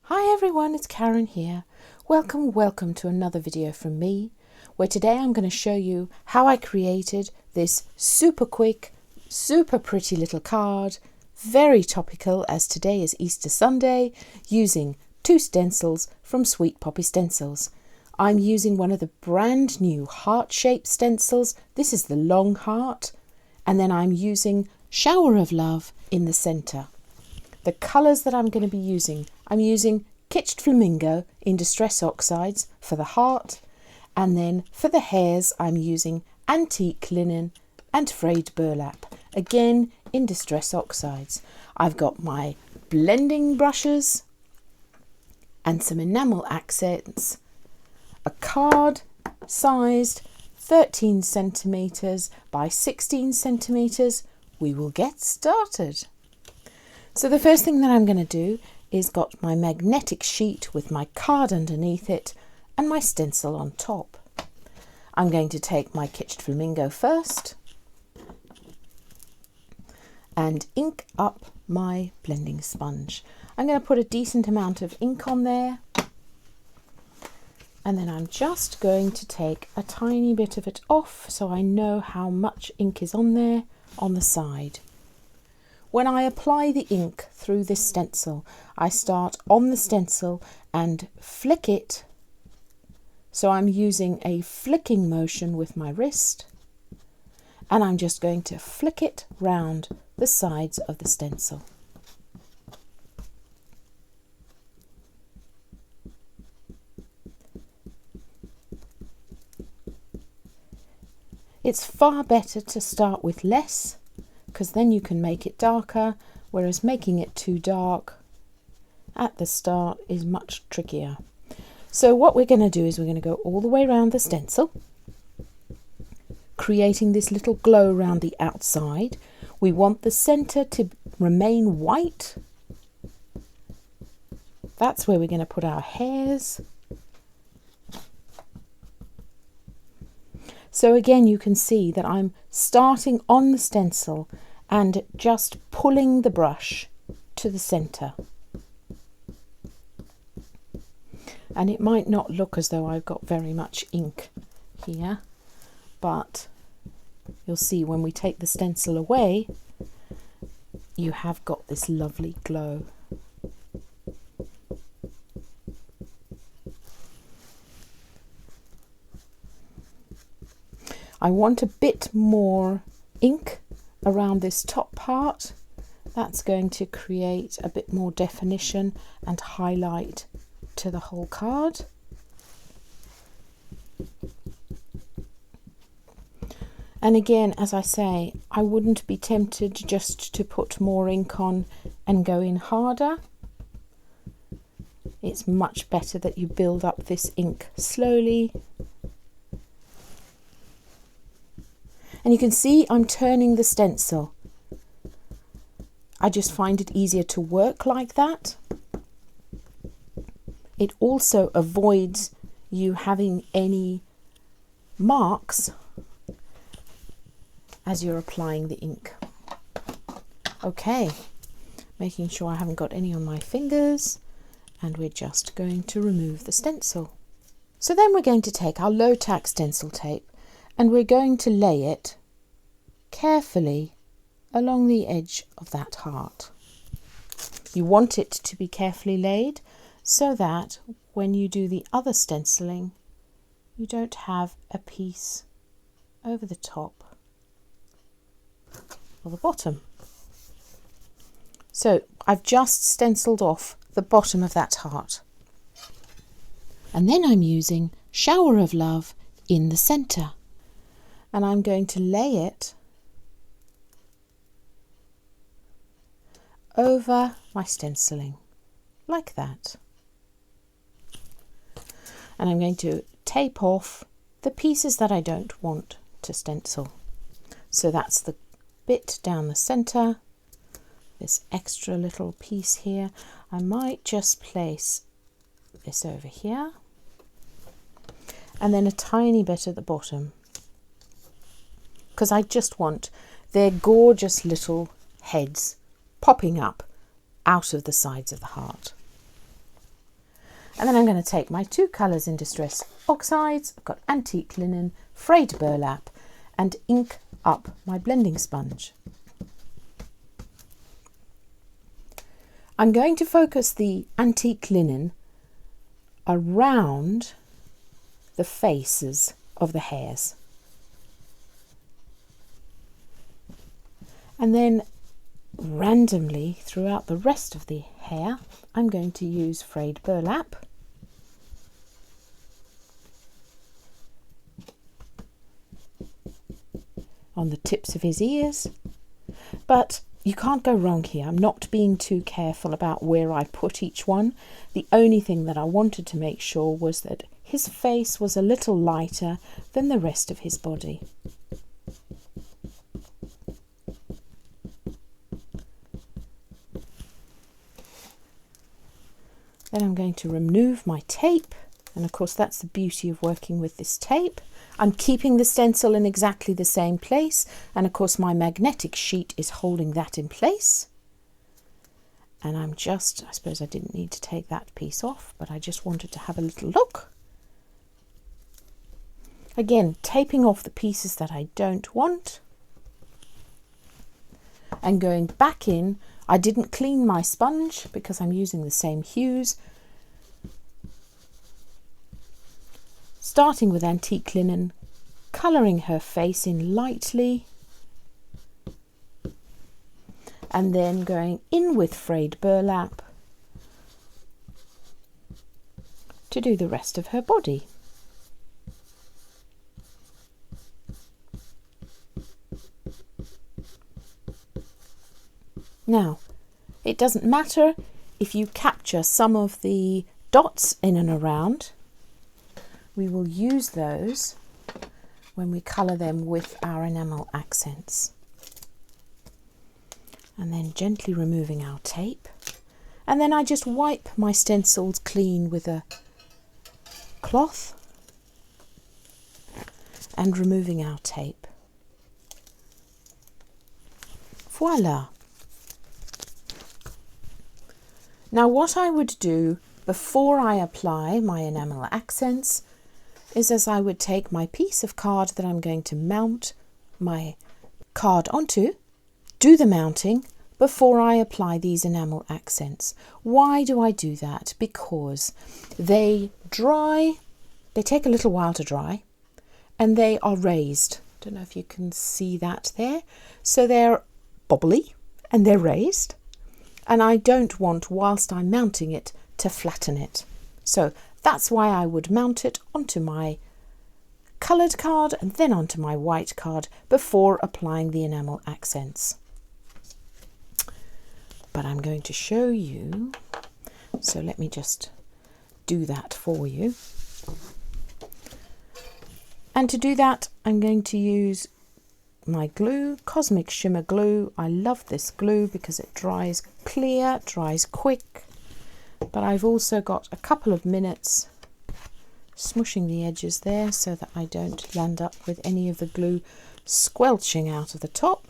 Hi everyone, it's Karen here. Welcome to another video from me, where today I'm going to show you how I created this super quick, super pretty little card, very topical as today is Easter Sunday, using 2 stencils from Sweet Poppy Stencils. I'm using one of the brand new heart-shaped stencils. This is the long heart, and then I'm using Shower of Love in the centre. The colours that I'm going to be using, I'm using Kitched Flamingo in Distress Oxides for the heart, and then for the hairs I'm using Antique Linen and Frayed Burlap, again in Distress Oxides. I've got my blending brushes and some enamel accents, a card sized 13 centimetres by 16 centimetres. We will get started. So the first thing that I'm going to do is got my magnetic sheet with my card underneath it and my stencil on top. I'm going to take my Kitched Flamingo first and ink up my blending sponge. I'm going to put a decent amount of ink on there, and then I'm just going to take a tiny bit of it off so I know how much ink is on there on the side. When I apply the ink through this stencil, I start on the stencil and flick it. So I'm using a flicking motion with my wrist, and I'm just going to flick it round the sides of the stencil. It's far better to start with less, because then you can make it darker, whereas making it too dark at the start is much trickier. So what we're going to do is we're going to go all the way around the stencil, creating this little glow around the outside. We want the centre to remain white. That's where we're going to put our hairs. So again, you can see that I'm starting on the stencil and just pulling the brush to the centre. And it might not look as though I've got very much ink here, but you'll see when we take the stencil away, you have got this lovely glow. I want a bit more ink around this top part. That's going to create a bit more definition and highlight to the whole card. And again, as I say, I wouldn't be tempted just to put more ink on and go in harder. It's much better that you build up this ink slowly. And you can see I'm turning the stencil. I just find it easier to work like that. It also avoids you having any marks as you're applying the ink. Okay, making sure I haven't got any on my fingers, and we're just going to remove the stencil. So then we're going to take our low tack stencil tape and we're going to lay it carefully along the edge of that heart. You want it to be carefully laid so that when you do the other stenciling, you don't have a piece over the top or the bottom. So I've just stenciled off the bottom of that heart. And then I'm using Shower of Love in the centre. And I'm going to lay it over my stenciling, like that. And I'm going to tape off the pieces that I don't want to stencil. So that's the bit down the centre, this extra little piece here. I might just place this over here, and then a tiny bit at the bottom, because I just want their gorgeous little heads popping up out of the sides of the heart. And then I'm going to take my 2 colours in distress oxides. I've got antique linen, frayed burlap, and ink up my blending sponge. I'm going to focus the antique linen around the faces of the hairs. And then randomly throughout the rest of the hair, I'm going to use frayed burlap. On the tips of his ears, but you can't go wrong here. I'm not being too careful about where I put each one. The only thing that I wanted to make sure was that his face was a little lighter than the rest of his body. Then I'm going to remove my tape, and of course that's the beauty of working with this tape. I'm keeping the stencil in exactly the same place, and of course my magnetic sheet is holding that in place. And I suppose I didn't need to take that piece off, but I just wanted to have a little look. Again, taping off the pieces that I don't want. And going back in, I didn't clean my sponge because I'm using the same hues. Starting with antique linen, colouring her face in lightly, and then going in with frayed burlap to do the rest of her body. Now, it doesn't matter if you capture some of the dots in and around. We will use those when we colour them with our enamel accents. And then gently removing our tape. And then I just wipe my stencils clean with a cloth and removing our tape. Voila! Now what I would do before I apply my enamel accents is as I would take my piece of card that I'm going to mount my card onto, do the mounting before I apply these enamel accents. Why do I do that? Because they dry, they take a little while to dry, and they are raised. Don't know if you can see that there. So they're bobbly and they're raised, and I don't want, whilst I'm mounting it, to flatten it. So that's why I would mount it onto my coloured card and then onto my white card before applying the enamel accents. But I'm going to show you, so let me just do that for you. And to do that, I'm going to use my glue, Cosmic Shimmer Glue. I love this glue because it dries clear, dries quick, but I've also got a couple of minutes smushing the edges there so that I don't land up with any of the glue squelching out of the top.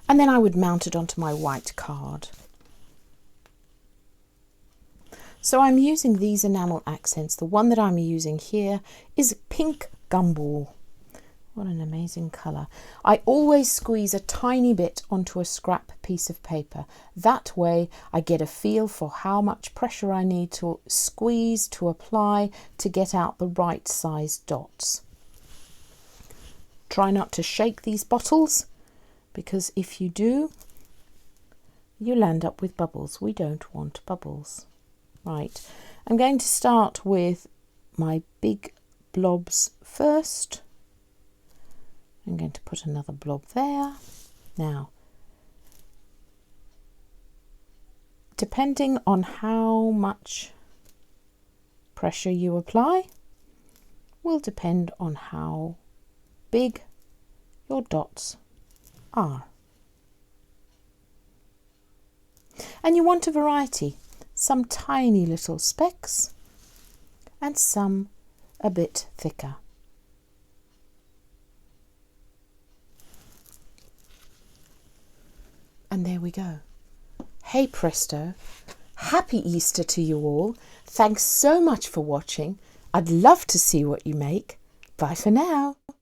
And then I would mount it onto my white card. So I'm using these enamel accents. The one that I'm using here is Pink Gumball. What an amazing colour. I always squeeze a tiny bit onto a scrap piece of paper. That way I get a feel for how much pressure I need to squeeze, to apply, to get out the right size dots. Try not to shake these bottles, because if you do, you'll end up with bubbles. We don't want bubbles. Right, I'm going to start with my big blobs first. I'm going to put another blob there. Now, depending on how much pressure you apply, will depend on how big your dots are. And you want a variety. Some tiny little specks and some a bit thicker. And there we go. Hey presto. Happy Easter to you all. Thanks so much for watching. I'd love to see what you make. Bye for now.